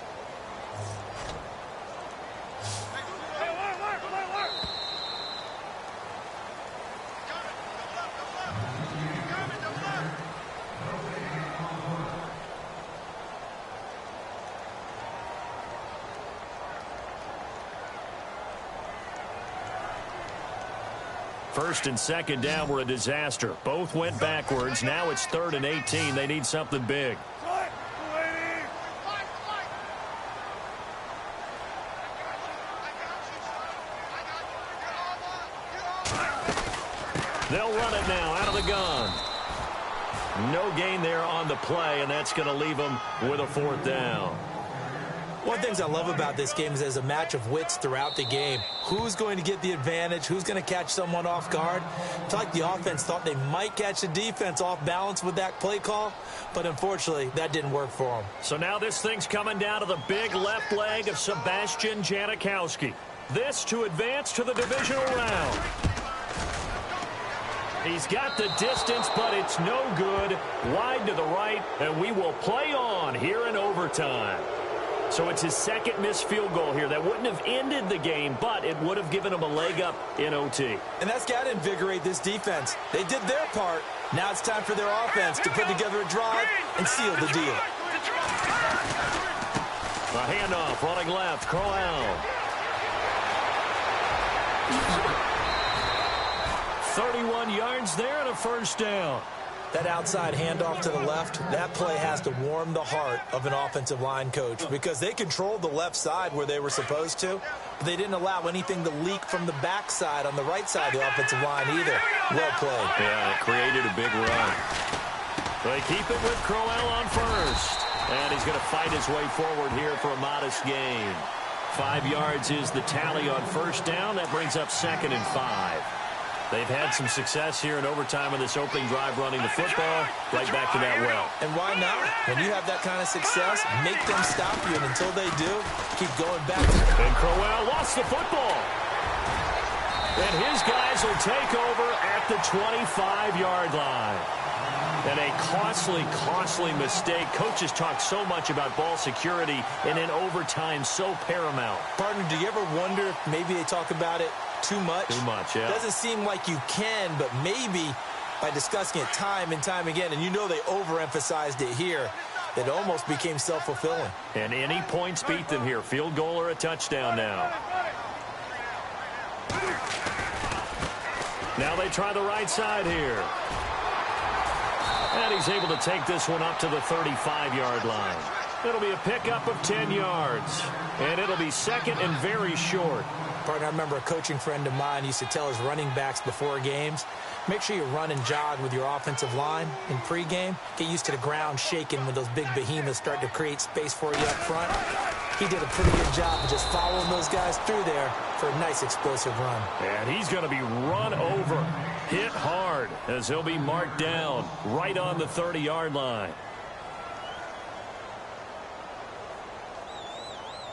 First and second down were a disaster. Both went backwards. Now it's 3rd and 18. They need something big. They'll run it now out of the gun. No gain there on the play, and that's going to leave them with a 4th down.
One of the things I love about this game is there's a match of wits throughout the game. Who's going to get the advantage? Who's going to catch someone off guard? It's like the offense thought they might catch the defense off balance with that play call, but unfortunately, that didn't work for them.
So now this thing's coming down to the big left leg of Sebastian Janikowski. This to advance to the divisional round. He's got the distance, but it's no good. Wide to the right, and we will play on here in overtime. So it's his 2nd missed field goal here. That wouldn't have ended the game, but it would have given him a leg up in OT.
And that's got to invigorate this defense. They did their part. Now it's time for their offense to put together a drive and seal the deal.
A handoff, running left, Crowell. 31 yards there and a 1st down.
That outside handoff to the left, that play has to warm the heart of an offensive line coach because they controlled the left side where they were supposed to, but they didn't allow anything to leak from the backside on the right side of the offensive line either. Well played.
Yeah, it created a big run. They keep it with Crowell on 1st, and he's going to fight his way forward here for a modest gain. 5 yards is the tally on 1st down. That brings up 2nd and 5. They've had some success here in overtime in this opening drive running the football. Right back to that well.
And why not? When you have that kind of success, make them stop you. And until they do, keep going back.
And Crowell lost the football. And his guys will take over at the 25-yard line. And a costly mistake. Coaches talk so much about ball security, and in overtime, so paramount.
Partner, do you ever wonder if maybe they talk about it too much?
Too much, yeah.
Doesn't seem like you can, but maybe by discussing it time and time again, and you know they overemphasized it here, it almost became self-fulfilling.
And any points beat them here. Field goal or a touchdown now. Now they try the right side here. And he's able to take this one up to the 35-yard line. It'll be a pickup of 10 yards. And it'll be 2nd and very short.
Partner, I remember a coaching friend of mine used to tell his running backs before games, make sure you run and jog with your offensive line in pregame. Get used to the ground shaking when those big behemoths start to create space for you up front. He did a pretty good job of just following those guys through there for a nice explosive run.
And he's going to be run over, hit hard, as he'll be marked down right on the 30-yard line.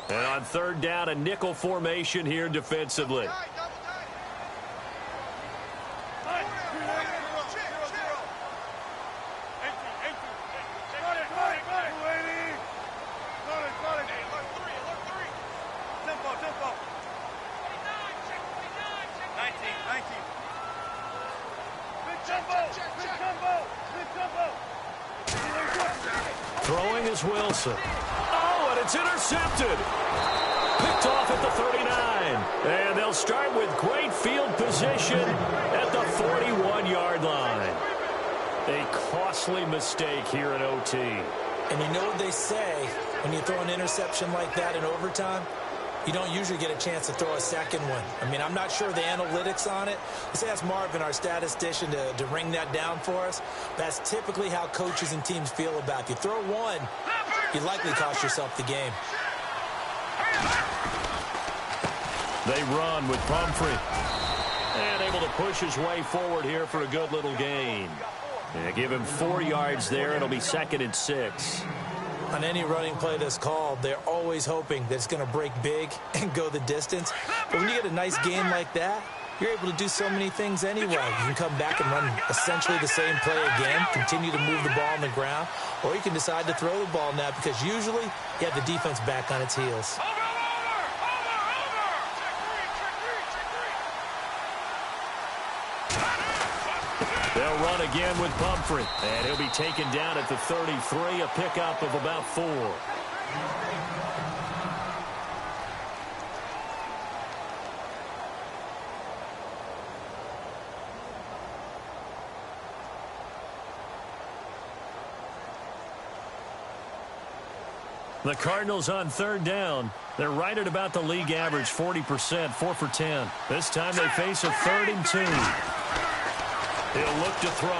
And on 3rd down, a nickel formation here defensively. Throwing is Wilson. Oh, and it's intercepted. Picked off at the 39. And they'll start with great field position at the 41-yard line. A costly mistake here at OT.
And you know what they say when you throw an interception like that in overtime? You don't usually get a chance to throw a second one. I mean, I'm not sure the analytics on it. Let's ask Marvin, our statistician, to ring that down for us. That's typically how coaches and teams feel about it. If you throw one, you likely cost yourself the game.
They run with Pumphrey. And able to push his way forward here for a good little gain. Yeah, give him 4 yards there. It'll be 2nd and 6.
On any running play that's called, they're always hoping that it's going to break big and go the distance. But when you get a nice gain like that, you're able to do so many things anyway. You can come back and run essentially the same play again, continue to move the ball on the ground, or you can decide to throw the ball now because usually you have the defense back on its heels.
They'll run again with Pumphrey, and he'll be taken down at the 33, a pickup of about 4. The Cardinals on 3rd down. They're right at about the league average, 40%, 4 for 10. This time they face a 3rd and 2. He'll look to throw.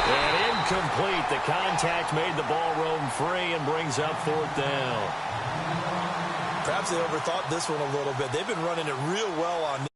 And incomplete. The contact made the ball roam free and brings up 4th down.
Perhaps they overthought this one a little bit. They've been running it real well on